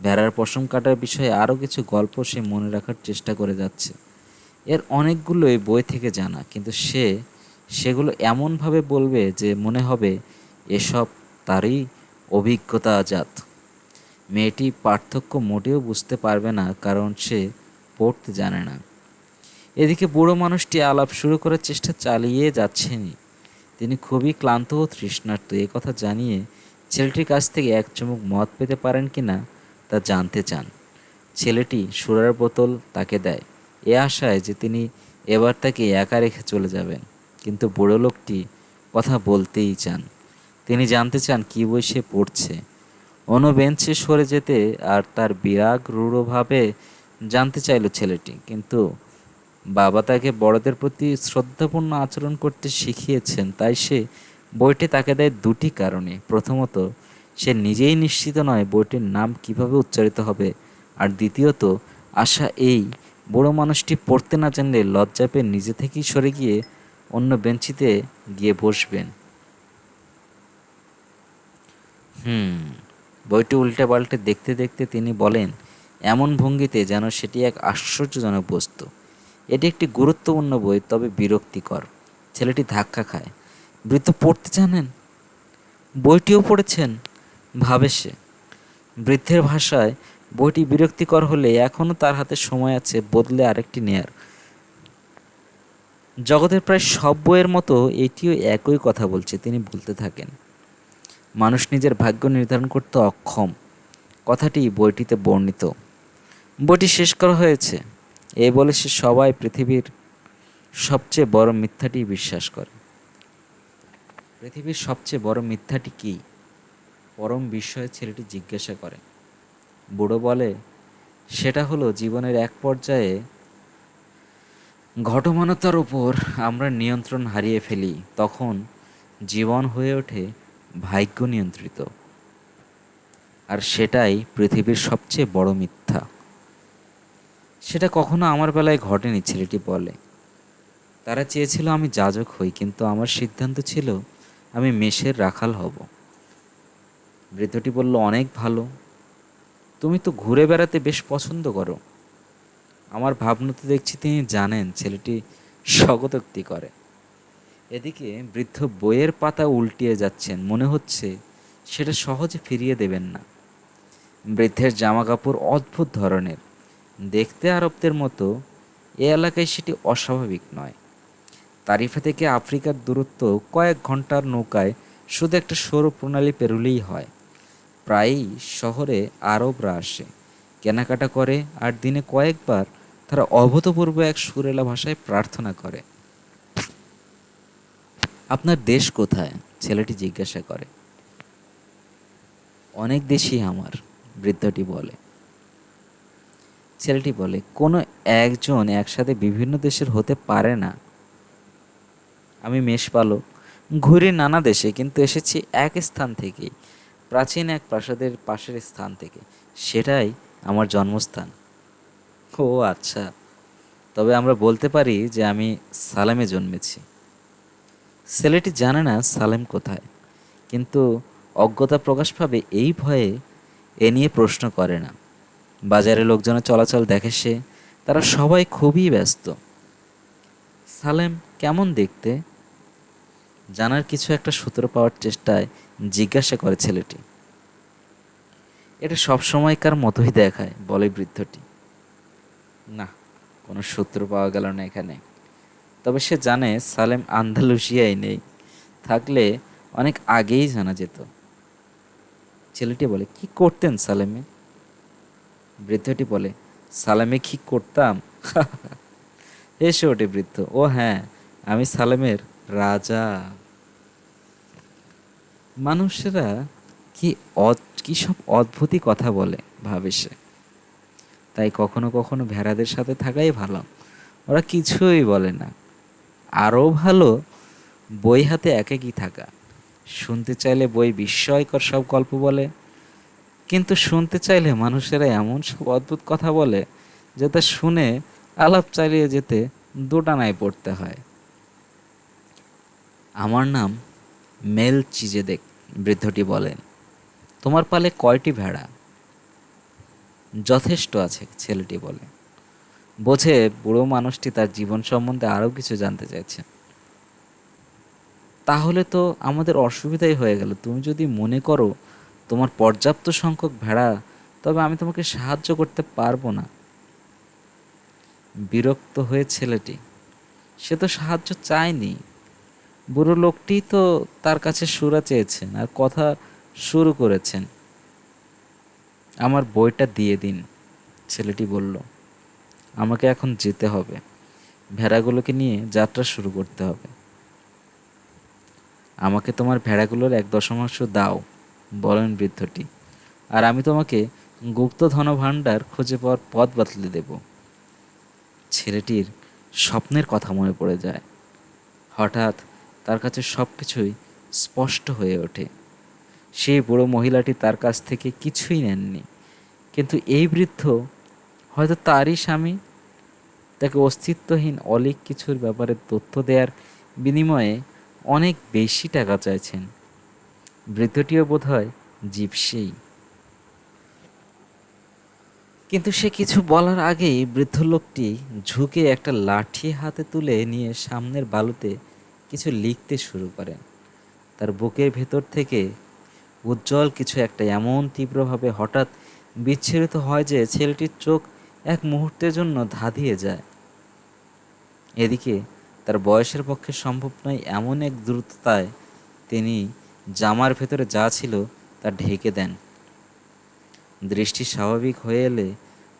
ভেড়ার পশম কাটার বিষয়ে আরও কিছু গল্প সে মনে রাখার চেষ্টা করে যাচ্ছে। এর অনেকগুলোই বই থেকে জানা, কিন্তু সে সেগুলো এমনভাবে বলবে যে মনে হবে এসব তারই অভিজ্ঞতাজাত। মেয়েটি পার্থক্য মোটেও বুঝতে পারবে না, কারণ সে পড়তে জানে না। এদিকে বুড়ো মানুষটি আলাপ শুরু করার চেষ্টা চালিয়ে যাচ্ছেনই। তিনি খুবই ক্লান্ত ও তৃষ্ণার্ত। এ কথা জানিয়ে ছেলেটির কাছ থেকে এক চুমুক মদ পেতে পারেন কি না তা জানতে চান। ছেলেটি সুরার বোতল তাকে দেয়, এ আশায় যে তিনি এবার তাকে একা রেখে চলে যাবেন। কিন্তু বুড়ো লোকটি কথা বলতেই চান। তিনি জানতে চান কী বই সে পড়ছে। অন্য বেঞ্চে সরে যেতে আর তার বিরাগ রূঢ়ভাবে জানতে চাইল ছেলেটি, কিন্তু বাবা তাকে বড়দের প্রতি শ্রদ্ধাপূর্ণ আচরণ করতে শিখিয়েছেন, তাই সে বইটি তাকে দেয় দুটি কারণে। প্রথমত, সে নিজেই নিশ্চিত নয় বইটির নাম কিভাবে উচ্চারিত হবে, আর দ্বিতীয়ত, আশা এই বুড়ো মানুষটি পড়তে না জানলে লজ্জা পেয়ে নিজে থেকেই সরে গিয়ে অন্য বেঞ্চিতে গিয়ে বসবেন। বইটি উল্টে পাল্টে দেখতে দেখতে তিনি বলেন এমন ভঙ্গিতে যেন সেটি এক আশ্চর্যজনক বস্তু, এটি একটি গুরুত্বপূর্ণ বই, তবে বিরক্তিকর। ছেলেটি ধাক্কা খায়। বৃদ্ধ পড়তে জানেন, বইটিও পড়েছেন, ভাবে সে। বৃদ্ধের ভাষায় বইটি বিরক্তিকর হলে এখনও তার হাতে সময় আছে বদলে আরেকটি নেয়ার। জগতের প্রায় সব বইয়ের মতো এটিও একই কথা বলছে। তিনি বলতে থাকেন, মানুষ নিজের ভাগ্য নির্ধারণ করতে অক্ষম, কথাটি বইটিতে বর্ণিত। বইটি শেষ করা হয়েছে, এই বলে সে সবাই পৃথিবীর সবচেয়ে বড় মিথ্যাটি বিশ্বাস করে। পৃথিবীর সবচেয়ে বড় মিথ্যাটি কি? পরম বিস্ময়ে ছেলেটি জিজ্ঞাসা করে। বুড়ো বলে, সেটা হলো জীবনের এক পর্যায়ে ঘটমানতার উপর আমরা নিয়ন্ত্রণ হারিয়ে ফেলি, তখন জীবন হয়ে ওঠে ভাগ্য নিয়ন্ত্রিত। আর সেটাই পৃথিবীর সবচেয়ে বড় মিথ্যা। সেটা কখনো আমার বেলায় ঘটেনি, ছেলেটি বলে। তারা চেয়েছিল আমি যাজক হই, কিন্তু আমার সিদ্ধান্ত ছিল আমি মেষের রাখাল হব। বৃদ্ধটি বলল, অনেক ভালো, তুমি তো ঘুরে বেড়াতে বেশ পছন্দ করো। আমার ভাবনাতে দেখছি তিনি জানেন। ছেলেটি স্বগতোক্তি করে। এদিকে বৃদ্ধ বইয়ের পাতা উল্টিয়ে যাচ্ছেন, মনে হচ্ছে সেটা সহজে ফিরিয়ে দেবেন না। বৃদ্ধের জামা কাপড় অদ্ভুত ধরনের, দেখতে আরবদের মতো। এ এলাকায় সেটি অস্বাভাবিক নয়। তারিফা থেকে আফ্রিকার দূরত্ব কয়েক ঘন্টার নৌকায় শুধু একটা সৌর প্রণালী পেরুলেই হয়। প্রায়ই শহরে আরবরা আসে, কেনাকাটা করে, আর দিনে কয়েকবার তারা অভূতপূর্ব এক সুরেলা ভাষায় প্রার্থনা করে। আপনার দেশ কোথায়? ছেলেটি জিজ্ঞাসা করে। অনেক দেশই আমার, বৃদ্ধটি বলে। ছেলেটি বলে, কোনো একজন একসাথে বিভিন্ন দেশের হতে পারে না। আমি মেষপালক, ঘুরি নানা দেশে, কিন্তু এসেছি এক স্থান থেকেই, প্রাচীন এক প্রাসাদের পাশের স্থান থেকে। সেটাই আমার জন্মস্থান। ও আচ্ছা, তবে আমরা বলতে পারি যে আমি সালেমে জন্মেছি। ছেলেটি জানে না সালেম কোথায়, কিন্তু অজ্ঞতা প্রকাশ পাবে এই ভয়ে এ নিয়ে প্রশ্ন করে না। বাজারে লোকজনের চলাচল দেখে সে, তারা সবাই খুবই ব্যস্ত। সালেম কেমন দেখতে জানার কিছু একটা সূত্র পাওয়ার চেষ্টায় জিজ্ঞাসা করে ছেলেটি। এটা সবসময়কার মতোই দেখায়, বলে বৃদ্ধটি। না, কোনো সূত্র পাওয়া গেল না এখানে। তবে সে জানে সালেম আন্দালুসিয়ায় নেই, থাকলে অনেক আগেই জানা যেত। ছেলেটি বলে, কি করতেন সালেমে? বৃদ্ধটি বলে, সালেমে কি করতাম? এসে ওঠে বৃদ্ধ। ও হ্যাঁ, আমি সালেমের রাজা। মানুষেরা কি কি সব অদ্ভুতই কথা বলে, ভাবে সে। তাই কখনো কখনো ভেড়াদের সাথে থাকাই ভালো, ওরা কিছুই বলে না। আরও ভালো বই হাতে একাকী থাকা। শুনতে চাইলে বই বিস্ময়কর সব গল্প বলে, কিন্তু শুনতে চাইলে মানুষেরা এমন সব অদ্ভুত কথা বলে যে তা শুনে আলাপ চালিয়ে যেতে দোটানায় পড়তে হয়। আমার নাম মেলচিজেদেক, বৃদ্ধটি বলেন। তোমার পালে কয়টি ভেড়া? যথেষ্ট আছে, ছেলেটি বলে। বোঝে বুড়ো মানুষটি তার জীবন সম্বন্ধে আরও কিছু জানতে চাইছে। তাহলে তো আমাদের অসুবিধাই হয়ে গেল। তুমি যদি মনে করো তোমার পর্যাপ্ত সংখ্যক ভেড়া, তবে আমি তোমাকে সাহায্য করতে পারবো না। বিরক্ত হয়ে ছেলেটি, সে তো সাহায্য চায়নি, বুড়ো লোকটি তো তার কাছে সুরা চেয়েছেন আর কথা শুরু করেছেন। আমার বইটা দিয়ে দিন, ছেলেটি বলল। আমাকে এখন যেতে হবে, ভেড়াগুলোকে নিয়ে যাত্রা শুরু করতে হবে। আমাকে তোমার ভেড়াগুলোর 1/10 দাও, বলেন বৃদ্ধটি, আর আমি তোমাকে গুপ্ত ধনভাণ্ডার খুঁজে পাওয়ার পথ বাতলে দেব। ছেলেটির স্বপ্নের কথা মনে পড়ে যায়। হঠাৎ তার কাছে সব কিছুই স্পষ্ট হয়ে ওঠে। সেই বুড়ো মহিলাটি তার কাছ থেকে কিছুই নেননি, কিন্তু এই বৃদ্ধ হয়তো তারই স্বামী। তাকে অস্তিত্বহীন অলীক কিছুর ব্যাপারে তথ্য দেওয়ার বিনিময়ে অনেক বেশি টাকা চাইছেন। বৃদ্ধটিও বোধহয় জিপসেই। কিন্তু সে কিছু বলার আগেই বৃদ্ধ লোকটি ঝুঁকে একটা লাঠি হাতে তুলে নিয়ে সামনের বালুতে কিছু লিখতে শুরু করেন। তার বুকের ভেতর থেকে উজ্জ্বল কিছু একটা এমন তীব্রভাবে হঠাৎ বিচ্ছুরিত হয় যে ছেলেটির চোখ এক মুহূর্তের জন্য ধাঁধিয়ে যায়। এদিকে তার বয়সের পক্ষে সম্ভব নয় এমন এক দ্রুততায় তিনি জামার ভেতরে যা ছিল তা ঢেকে দেন। দৃষ্টি স্বাভাবিক হয়ে এলে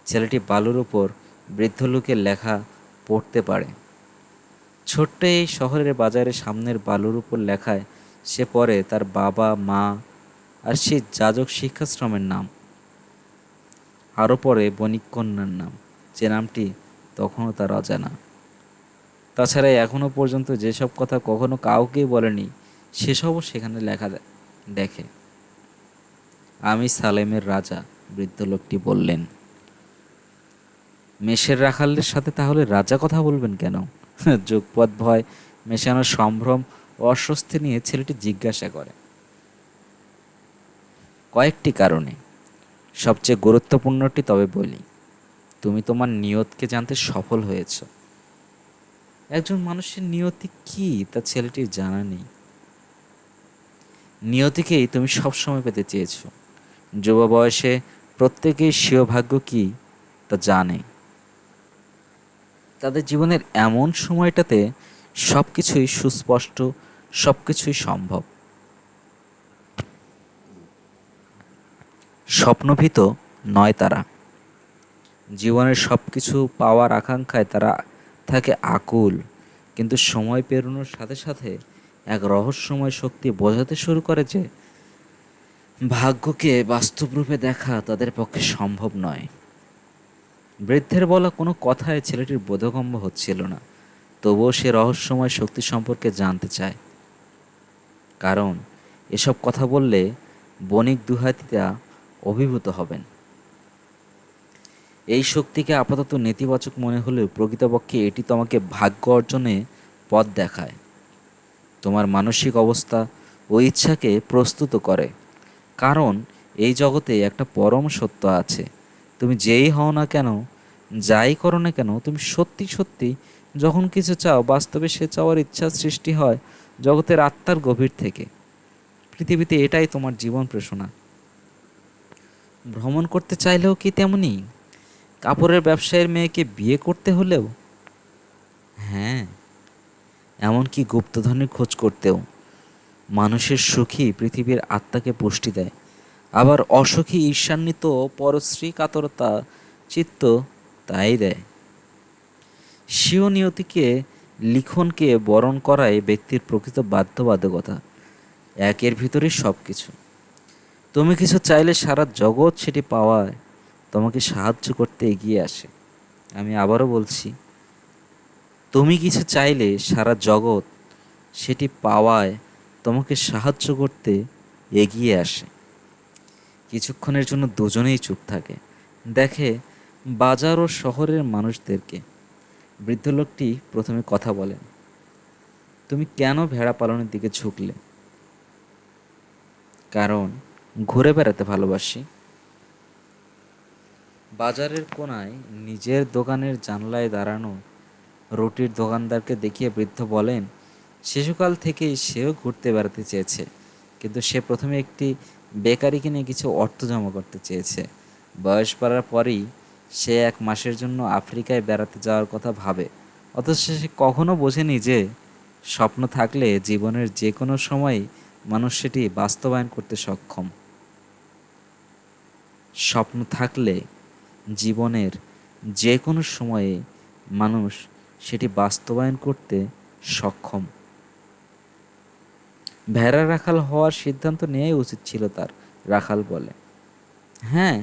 ছেলেটি বালুর উপর বৃদ্ধ লোকের লেখা পড়তে পারে। ছোট্ট এই শহরের বাজারে সামনের বালুর উপর লেখায় সে পড়ে তার বাবা মা আর সেই যাজক শিক্ষাশ্রমের নাম। আরও পড়ে বণিক কন্যার নাম, যে নামটি তখনও তার অজানা। তাছাড়া এখনও পর্যন্ত যেসব কথা কখনো কাউকেই বলেনি সেসবও সেখানে লেখা দেখে। আমি সালেমের রাজা, বৃদ্ধ লোকটি বললেন। মেষের রাখালদের সাথে তাহলে রাজা কথা বলবেন কেন? যোগপথ ভয় মেশানোর সম্ভ্রম ও অস্বস্তি নিয়ে ছেলেটি জিজ্ঞাসা করে। কয়েকটি কারণে, সবচেয়ে গুরুত্বপূর্ণটি তবে বলি, তুমি তোমার নিয়তকে জানতে সফল হয়েছ। একজন মানুষের নিয়তি কি তা ছেলেটির জানা নেই। নিয়তিকেই তুমি সবসময় পেতে চেয়েছ। যুব বয়সে প্রত্যেকেই স্বীয় ভাগ্য কি তা জানে। তাদের জীবনের এমন সময়টাতে সব কিছুই সুস্পষ্ট, সব কিছুই সম্ভব। স্বপ্নভীত নয় তারা। জীবনের সব কিছু পাওয়ার আকাঙ্ক্ষায় তারা থাকে আকুল, কিন্তু সময় পেরোনোর সাথে সাথে এক রহস্যময় শক্তি বোঝাতে শুরু করে যে ভাগ্যকে বাস্তব রূপে দেখা তাদের পক্ষে সম্ভব নয়। বৃদ্ধের বলা কোনো কথায় ছেলেটির বোধগম্য হচ্ছিল না, তবুও সে রহস্যময় শক্তি সম্পর্কে জানতে চায়। কারণ এসব কথা বললে বণিক দুহাতিরা অভিভূত হবেন। এই শক্তিকে আপাতত নেতিবাচক মনে হলেও প্রকৃতপক্ষে এটি তোমাকে ভাগ্য অর্জনে পথ দেখায়। তোমার মানসিক অবস্থা ও ইচ্ছাকে প্রস্তুত করে। কারণ এই জগতে একটা পরম সত্য আছে, তুমি যেই হও না কেন, যাই করো না কেন, তুমি সত্যি সত্যি যখন কিছু চাও, বাস্তবে সে চাওয়ার ইচ্ছা সৃষ্টি হয় জগতের আত্মার গভীর থেকে। পৃথিবীতে এটাই তোমার জীবন প্রেষণা। ভ্রমণ করতে চাইলেও কি তেমনি? কাপড়ের ব্যবসায়ীর মেয়েকে বিয়ে করতে হলেও? হ্যাঁ, এমনকি গুপ্তধনের খোঁজ করতেও। মানুষের সুখী পৃথিবীর আত্মাকে পুষ্টি দেয়, আবার অসুখী ঈর্ষান্বিত পরশ্রী কাতরতা চিত্ত তাই দেয়। স্বীয় নিয়তিকে লিখনকে বরণ করাই ব্যক্তির প্রকৃত বাধ্যবাধকতা। একের ভিতরেই সব কিছু। তুমি কিছু চাইলে সারা জগৎ সেটি পাওয়ায় তোমাকে সাহায্য করতে এগিয়ে আসে। আমি আবারও বলছি, তুমি কিছু চাইলে সারা জগৎ সেটি পাওয়ায় তোমাকে সাহায্য করতে এগিয়ে আসে। কিছুক্ষণের জন্য দুজনেই চুপ থাকে, দেখে বাজার ও শহরের মানুষদেরকে। বৃদ্ধ লোকটি প্রথমে কথা বলেন। তুমি কেন ভেড়া পালনের দিকে ঝুঁকলে? কারণ ঘুরে বেড়াতে ভালোবাসি। বাজারের কোনায় নিজের দোকানের জানলায় দাঁড়ানো রুটির দোকানদারকে দেখিয়ে বৃদ্ধ বলেন, শিশুকাল থেকেই সেও ঘুরতে বেড়াতে চেয়েছে, কিন্তু সে প্রথমে একটি বেকারি কিনে কিছু অর্থ জমা করতে চেয়েছে। বয়স বাড়ার পরেই সে 1 মাসের জন্য আফ্রিকায় বেড়াতে যাওয়ার কথা ভাবে, অথচ সে কখনো বোঝেনি যে স্বপ্ন থাকলে জীবনের যে কোনো সময় মানুষ সেটি বাস্তবায়ন করতে সক্ষম। স্বপ্ন থাকলে জীবনের যে কোনো সময়ে মানুষ সেটি বাস্তবায়ন করতে সক্ষম। ভেড়া রাখাল হওয়ার সিদ্ধান্ত নেওয়াই উচিত ছিল তার, রাখাল বলে। হ্যাঁ,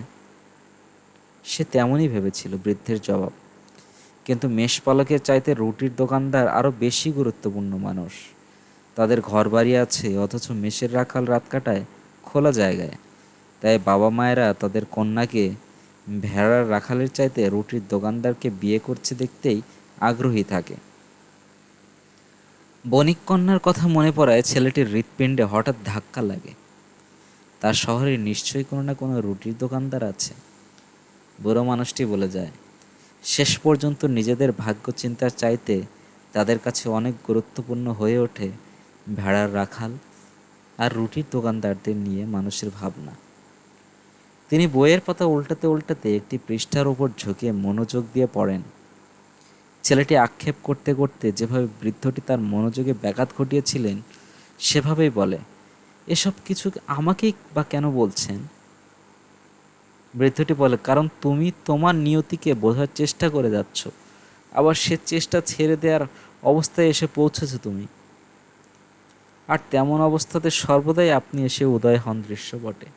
সে তেমনই ভেবেছিল, বৃদ্ধের জবাব। কিন্তু মেষপালকের চাইতে রুটির দোকানদার আরও বেশি গুরুত্বপূর্ণ মানুষ। তাদের ঘরবাড়ি আছে, অথচ মেষের রাখাল রাত কাটায় খোলা জায়গায়। তাই বাবা মায়েরা তাদের কন্যাকে ভেড়ার রাখালের চাইতে রুটির দোকানদারকে বিয়ে করছে দেখতেই আগ্রহী থাকে। বণিক কন্যার কথা মনে পড়ায় ছেলেটির হৃৎপিণ্ডে হঠাৎ ধাক্কা লাগে। তার শহরে নিশ্চয়ই কোনো না কোনো রুটির দোকানদার আছে। বুড়ো মানুষটি বলে যায়, শেষ পর্যন্ত নিজেদের ভাগ্য চিন্তার চাইতে তাদের কাছে অনেক গুরুত্বপূর্ণ হয়ে ওঠে ভেড়ার রাখাল আর রুটির দোকানদারদের নিয়ে মানুষের ভাবনা। তিনি বইয়ের পাতা উল্টাতে উল্টাতে একটি পৃষ্ঠার ওপর ঝুঁকে মনোযোগ দিয়ে পড়েন। ছেলেটি আক্ষেপ করতে করতে যেভাবে বৃদ্ধটি তার মনোযোগে ব্যাঘাত ঘটিয়েছিলেন সেভাবেই বলে, এসব কিছু আমাকেই বা কেন বলছেন? বৃদ্ধটি বলে, কারণ তুমি তোমার নিয়তিকে বোঝার চেষ্টা করে যাচ্ছ, আবার সে চেষ্টা ছেড়ে দেওয়ার অবস্থায় এসে পৌঁছেছো তুমি। আর তেমন অবস্থাতে সর্বদাই আপনি এসে উদয় হন দৃশ্যপটে।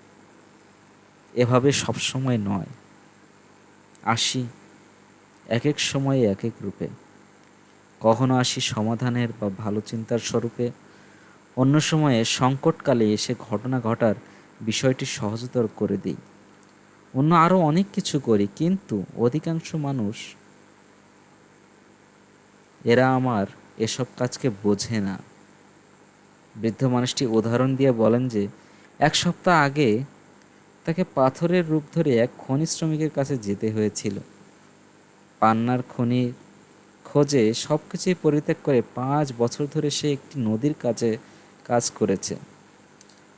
এভাবে সবসময় নয়। আসি এক এক সময়ে এক এক রূপে। কখনো আসি সমাধানের বা ভালো চিন্তার স্বরূপে, অন্য সময়ে সংকটকালে এসে ঘটনা ঘটার বিষয়টি সহজতর করে দিই। অন্য আরও অনেক কিছু করি, কিন্তু অধিকাংশ মানুষ এরা আমার এসব কাজকে বোঝে না। বৃদ্ধ মানুষটি উদাহরণ দিয়ে বলেন যে 1 সপ্তাহ আগে তাকে পাথরের রূপ ধরে এক খনি শ্রমিকের কাছে যেতে হয়েছিল। পান্নার খনির খোঁজে সব কিছুই পরিত্যাগ করে 5 বছর ধরে সে একটি নদীর কাছে কাজ করেছে।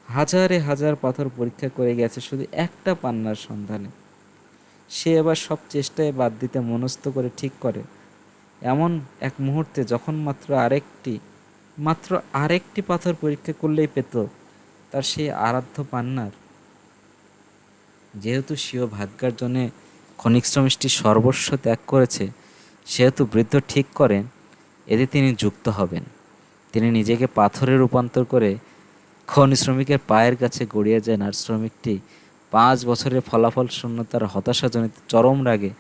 হাজারে হাজার পাথর পরীক্ষা করে গেছে শুধু একটা পান্নার সন্ধানে। সে এবার সব চেষ্টায় বাদ দিতে মনস্থ করে ঠিক করে, এমন এক মুহূর্তে যখন মাত্র আরেকটি পাথর পরীক্ষা করলেই পেত তার সেই আরাধ্য পান্নার। যেহেতু স্বীয় ভাগ্যের জন্যে খনিক শ্রমিকটি সর্বস্ব ত্যাগ করেছে, সেহেতু বৃদ্ধ ঠিক করেন এতে তিনি যুক্ত হবেন। তিনি নিজেকে পাথরে রূপান্তর করে খনি শ্রমিকের পায়ের কাছে গড়িয়ে যান, আর শ্রমিকটি 5 বছরের ফলাফল শূন্যতার হতাশাজনিত চরম রাগে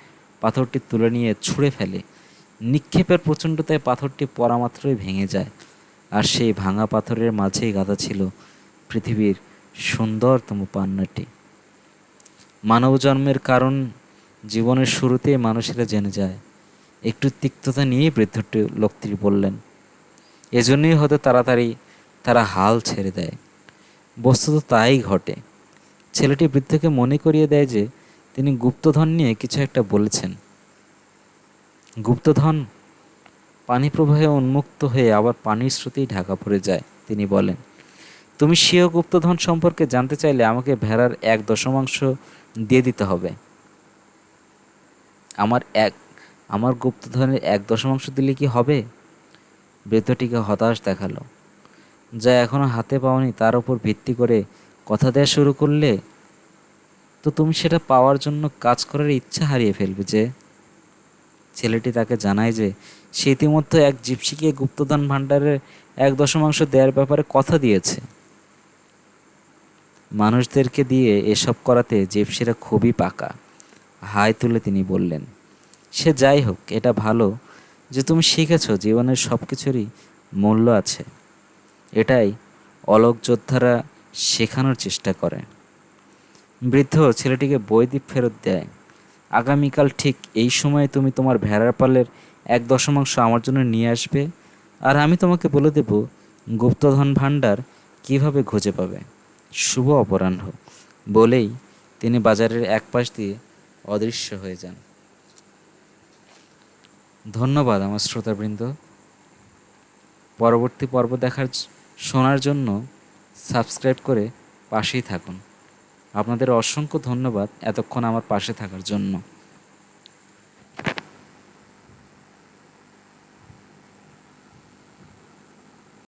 পাথরটি তুলে নিয়ে ছুঁড়ে ফেলে। নিক্ষেপের প্রচণ্ডতায় পাথরটি পড়ামাত্রই ভেঙে যায়, আর সেই ভাঙা পাথরের মাঝেই গাঁথা ছিল পৃথিবীর সুন্দরতম পান্নাটি। মানব জন্মের কারণ জীবনের শুরুতেই মানুষেরা জেনে যায়। একটু তিক্ততা নিয়েই বৃদ্ধটি লোকটি বললেন, এজন্যই হয়তো তাড়াতাড়ি তারা হাল ছেড়ে দেয়। বস্তুত তাই ঘটে। ছেলেটি বৃদ্ধকে মনে করিয়ে দেয় যে তিনি গুপ্তধন নিয়ে কিছু একটা বলেছেন। গুপ্তধন পানি প্রবাহে উন্মুক্ত হয়ে আবার পানির স্রোতেই ঢাকা পড়ে যায়। তিনি বলেন, তুমি স্বীয় গুপ্তধন সম্পর্কে জানতে চাইলে আমাকে ভেড়ার 1/10 দিয়ে দিতে হবে। আমার গুপ্তধনের 1/10 দিলে কি হবে? বৃদ্ধটিকে হতাশ দেখালো। যা এখনো হাতে পাওনি তার উপর ভিত্তি করে কথা দেয়া শুরু করলে তো তুমি সেটা পাওয়ার জন্য কাজ করার ইচ্ছা হারিয়ে ফেলবে যে। ছেলেটি তাকে জানায় যে সে ইতিমধ্যে এক জিপসিকে গুপ্তধন ভাণ্ডারের 1/10 দেওয়ার ব্যাপারে কথা দিয়েছে। মানুষদেরকে দিয়ে এসব করাতে জিপসিরা খুবই পাকা। হাই তুলে তিনি বললেন, সে যাই হোক, এটা ভালো যে তুমি শিখেছ জীবনের সব কিছুরই মূল্য আছে। এটাই অলোক যোদ্ধারা শেখানোর চেষ্টা করে। বৃদ্ধ ছেলেটিকে বই ফেরত দেয়। আগামীকাল ঠিক এই সময়ে তুমি তোমার ভেড়ার পালের 1/10 আমার জন্য নিয়ে আসবে, আর আমি তোমাকে বলে দেব গুপ্তধন ভাণ্ডার কিভাবে খুঁজে পাবে। শুভ অপরাহ্ন বলেই তিনি বাজারের এক পাশ দিয়ে অদৃশ্য হয়ে যান। ধন্যবাদ আমার শ্রোতাবৃন্দ। পরবর্তী পর্ব শোনার জন্য সাবস্ক্রাইব করে পাশেই থাকুন। আপনাদের অসংখ্য ধন্যবাদ এতক্ষণ আমার পাশে থাকার জন্য।